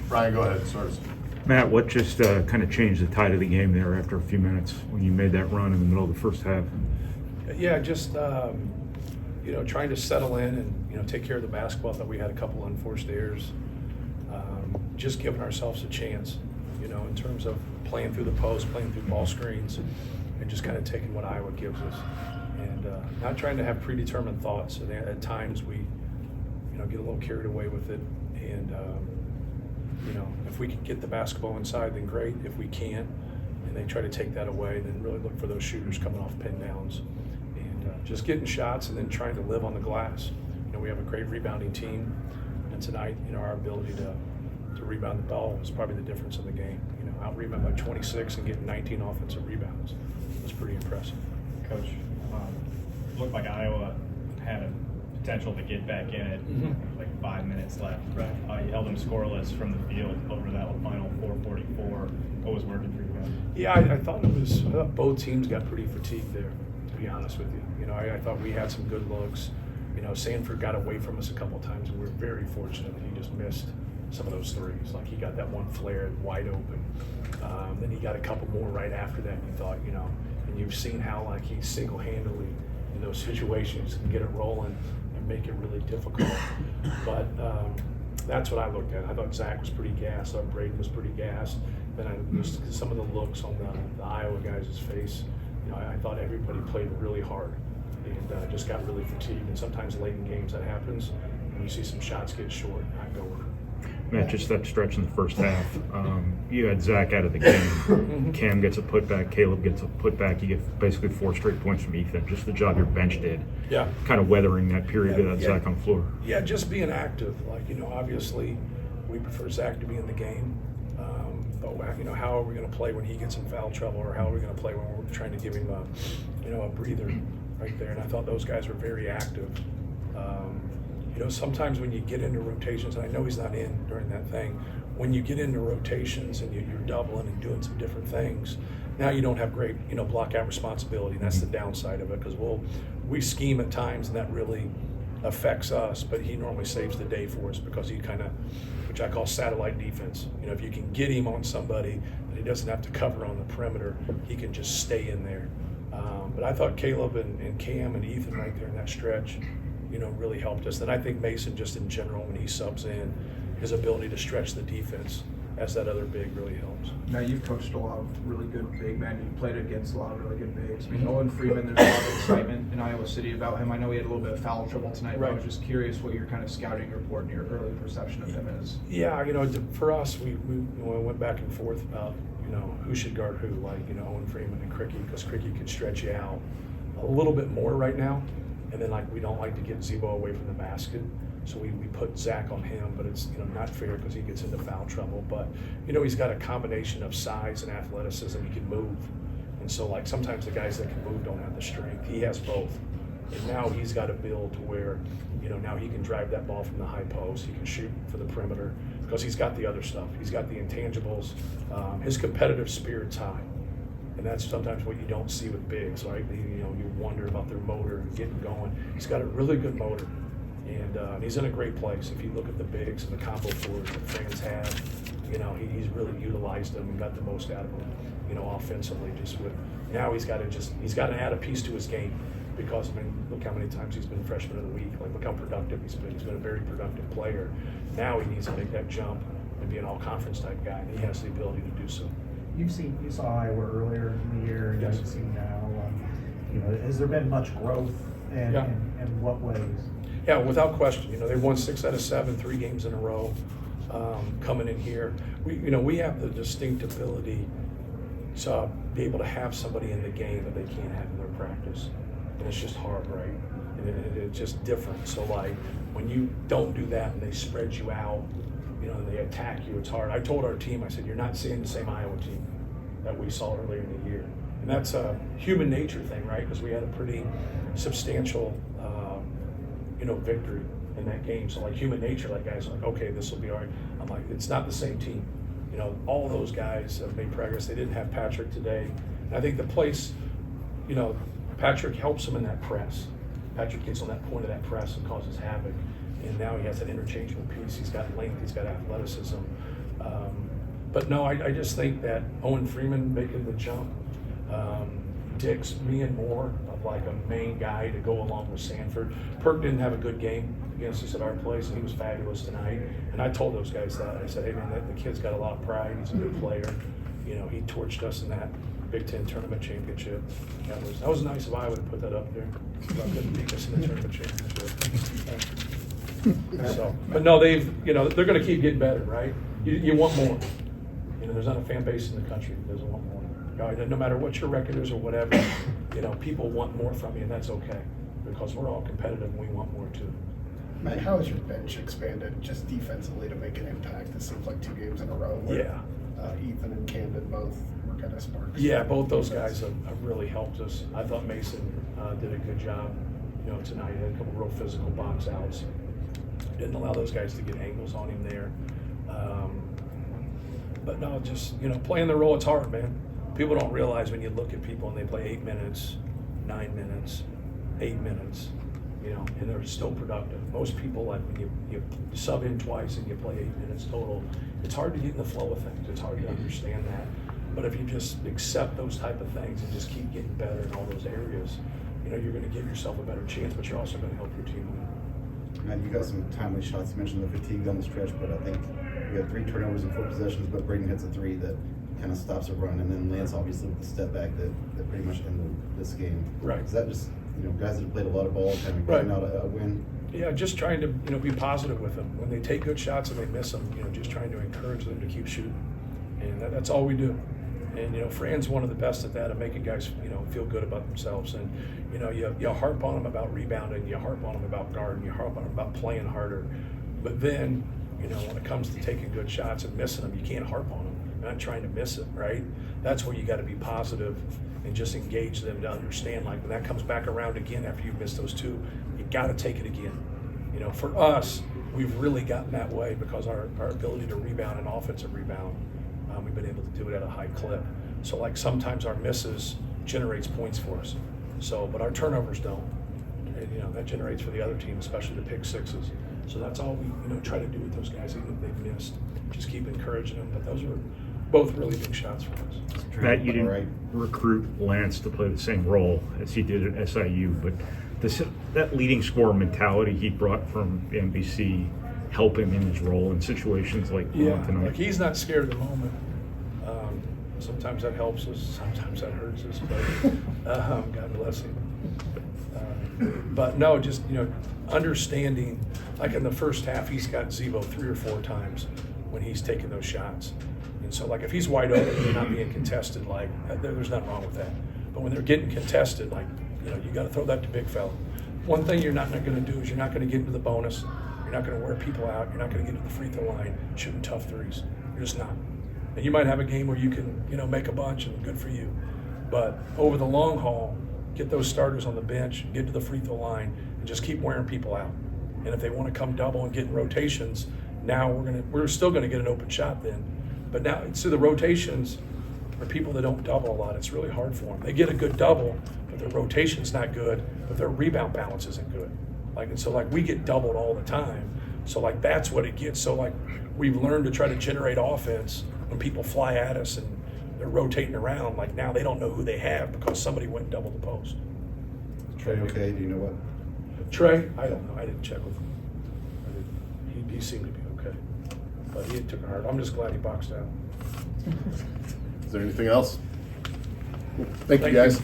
Brian, go ahead, source. Matt, what just kind of changed the tide of the game there after a few minutes when you made that run in the middle of the first half? Yeah, just trying to settle in and take care of the basketball. I thought we had a couple unforced errors. Just giving ourselves a chance, in terms of playing through the post, playing through ball screens, and just kind of taking what Iowa gives us, and not trying to have predetermined thoughts. And at times we, get a little carried away with it, and if we can get the basketball inside, then great. If we can't, and they try to take that away, then really look for those shooters coming off pin downs, and just getting shots, and then trying to live on the glass. We have a great rebounding team, and tonight, our ability to rebound the ball was probably the difference in the game. Out rebound by 26 and getting 19 offensive rebounds was pretty impressive. Coach, looked like Iowa had a potential to get back in it, like 5 minutes left. Right. You held them scoreless from the field over that final 4:44. What was working for you guys? Yeah, I thought both teams got pretty fatigued there, to be honest with you. I thought we had some good looks. Sanford got away from us a couple times, and we were very fortunate that he just missed some of those threes. Like, he got that one flare wide open. Then he got a couple more right after that, and you thought, and you've seen how, like, he single-handedly in those situations can get it rolling and make it really difficult. But that's what I looked at. I thought Zach was pretty gassed. I thought Braden was pretty gassed. Then some of the looks on the Iowa guys' face, I thought everybody played really hard and just got really fatigued. And sometimes late in games that happens, and you see some shots get short, I go with it. Matt, just that stretch in the first half, you had Zach out of the game. Cam gets a putback, Caleb gets a putback. You get basically 4 straight points from Ethan. Just the job your bench did. Yeah. Kind of weathering that period without Zach on the floor. Yeah, just being active. Like, obviously we prefer Zach to be in the game. But, how are we going to play when he gets in foul trouble, or how are we going to play when we're trying to give him a breather right there? And I thought those guys were very active. Sometimes when you get into rotations, and I know he's not in during that thing, when you get into rotations and you're doubling and doing some different things, now you don't have great, block out responsibility. And that's the downside of it, because we scheme at times, and that really affects us. But he normally saves the day for us because he kind of, which I call satellite defense. If you can get him on somebody that he doesn't have to cover on the perimeter, he can just stay in there. But I thought Caleb and Cam and Ethan right there in that stretch, really helped us. And I think Mason, just in general, when he subs in, his ability to stretch the defense as that other big really helps. Now, you've coached a lot of really good big men. You've played against a lot of really good bigs. I mean, Owen Freeman, there's a lot of excitement in Iowa City about him. I know he had a little bit of foul trouble tonight, but I was just curious what your kind of scouting report and your early perception of him is. Yeah, for us, we went back and forth about, who should guard who, like, Owen Freeman and Cricky, because Cricky can stretch you out a little bit more right now. And then, like, we don't like to get Zebo away from the basket, so we put Zach on him, but it's not fair because he gets into foul trouble. But he's got a combination of size and athleticism. He can move, and so, like, sometimes the guys that can move don't have the strength. He has both, and now he's got a build to where now he can drive that ball from the high post. He can shoot for the perimeter because he's got the other stuff. He's got the intangibles. His competitive spirit's high. And that's sometimes what you don't see with bigs, right? You wonder about their motor and getting going. He's got a really good motor, and he's in a great place. If you look at the bigs and the combo forwards that fans have, he's really utilized them and got the most out of them, offensively. Just with now he's got to add a piece to his game, because look how many times he's been freshman of the week. Like, look how productive he's been. He's been a very productive player. Now he needs to make that jump and be an all-conference type guy, and he has the ability to do so. You saw Iowa earlier in the year, and yes. you've seen now. Has there been much growth, and Yeah. in what ways? Yeah, without question. They've won 6 out of 7, 3 games in a row. Coming in here, we have the distinct ability to be able to have somebody in the game that they can't have in their practice, and it's just hard, right? And it's just different. So, like, when you don't do that and they spread you out, and they attack you, it's hard. I told our team, I said, you're not seeing the same Iowa team that we saw earlier in the year. And that's a human nature thing, right? Because we had a pretty substantial, victory in that game. So, like, human nature, like, guys are like, okay, this will be all right. I'm like, it's not the same team. All those guys have made progress. They didn't have Patrick today. And I think the place, Patrick helps them in that press. Patrick gets on that point of that press and causes havoc. And now he has that interchangeable piece. He's got length, he's got athleticism. But no, I just think that Owen Freeman making the jump, Dick's being more of like a main guy to go along with Sanford. Perk didn't have a good game against us at our place, and he was fabulous tonight. And I told those guys that. I said, hey man, the kid's got a lot of pride. He's a good player. You know, he torched us in that Big Ten tournament championship. That was nice of Iowa to put that up there. About couldn't beat us in the tournament championship. So, but no, they're going to keep getting better, right? You want more. You know, there's not a fan base in the country that doesn't want more. No matter what your record is or whatever, people want more from you, and that's okay because we're all competitive and we want more too. Matt, how has your bench expanded just defensively to make an impact? It seems like 2 games in a row where Ethan and Camden both were kind of sparks. Yeah, both those guys have really helped us. I thought Mason did a good job, tonight. He had a couple real physical box outs. Didn't allow those guys to get angles on him there. But no, just, playing the role, it's hard, man. People don't realize when you look at people and they play 8 minutes, 9 minutes, 8 minutes, and they're still productive. Most people, like when you sub in twice and you play 8 minutes total, it's hard to get in the flow of things. It's hard to understand that. But if you just accept those type of things and just keep getting better in all those areas, you're going to give yourself a better chance, but you're also going to help your team win. Man, you got some timely shots. You mentioned the fatigue down the stretch, but I think you had 3 turnovers in 4 possessions, but Braden hits a 3 that kind of stops a run, and then Lance obviously with the step back that pretty much ended this game. Right. Is that just, guys that have played a lot of ball kind of getting out a win? Yeah, just trying to, be positive with them. When they take good shots and they miss them, just trying to encourage them to keep shooting. And that's all we do. And, Fran's one of the best at that, at making guys, feel good about themselves. And, you harp on them about rebounding, you harp on them about guarding, you harp on them about playing harder. But then, when it comes to taking good shots and missing them, you can't harp on them. You're not trying to miss it, right? That's where you got to be positive and just engage them to understand, like, when that comes back around again after you miss those 2, you got to take it again. For us, we've really gotten that way because our ability to rebound and offensive rebound, we've been able to do it at a high clip. So, like, sometimes our misses generates points for us. So, but our turnovers don't. And, that generates for the other team, especially the pick sixes. So that's all we, try to do with those guys, even if they've missed. Just keep encouraging them. But those are both really big shots for us. Matt, you didn't recruit Lance to play the same role as he did at SIU, but that leading scorer mentality he brought from NBC help him in his role in situations like tonight? Like, he's not scared of the moment. Sometimes that helps us, sometimes that hurts us, but God bless him. But no, just, understanding, like in the first half, he's got Zebo 3 or 4 times when he's taking those shots. And so, like, if he's wide open and not being contested, like, there's nothing wrong with that. But when they're getting contested, like, you got to throw that to big fella. One thing you're not going to do is you're not going to get into the bonus. You're not going to wear people out. You're not going to get to the free throw line shooting tough threes. You're just not. And you might have a game where you can, make a bunch, and good for you. But over the long haul, get those starters on the bench, get to the free throw line, and just keep wearing people out. And if they want to come double and get in rotations, now we're still going to get an open shot then. But now, see, the rotations are people that don't double a lot. It's really hard for them. They get a good double, but their rotation's not good, but their rebound balance isn't good. And so we get doubled all the time. So that's what it gets. So we've learned to try to generate offense when people fly at us and they're rotating around. Now they don't know who they have because somebody went and doubled the post. Trey, okay? Do you know what? Trey, I don't know. I didn't check with him. He seemed to be okay, but he took it hard. I'm just glad he boxed out. Is there anything else? Thank you, guys.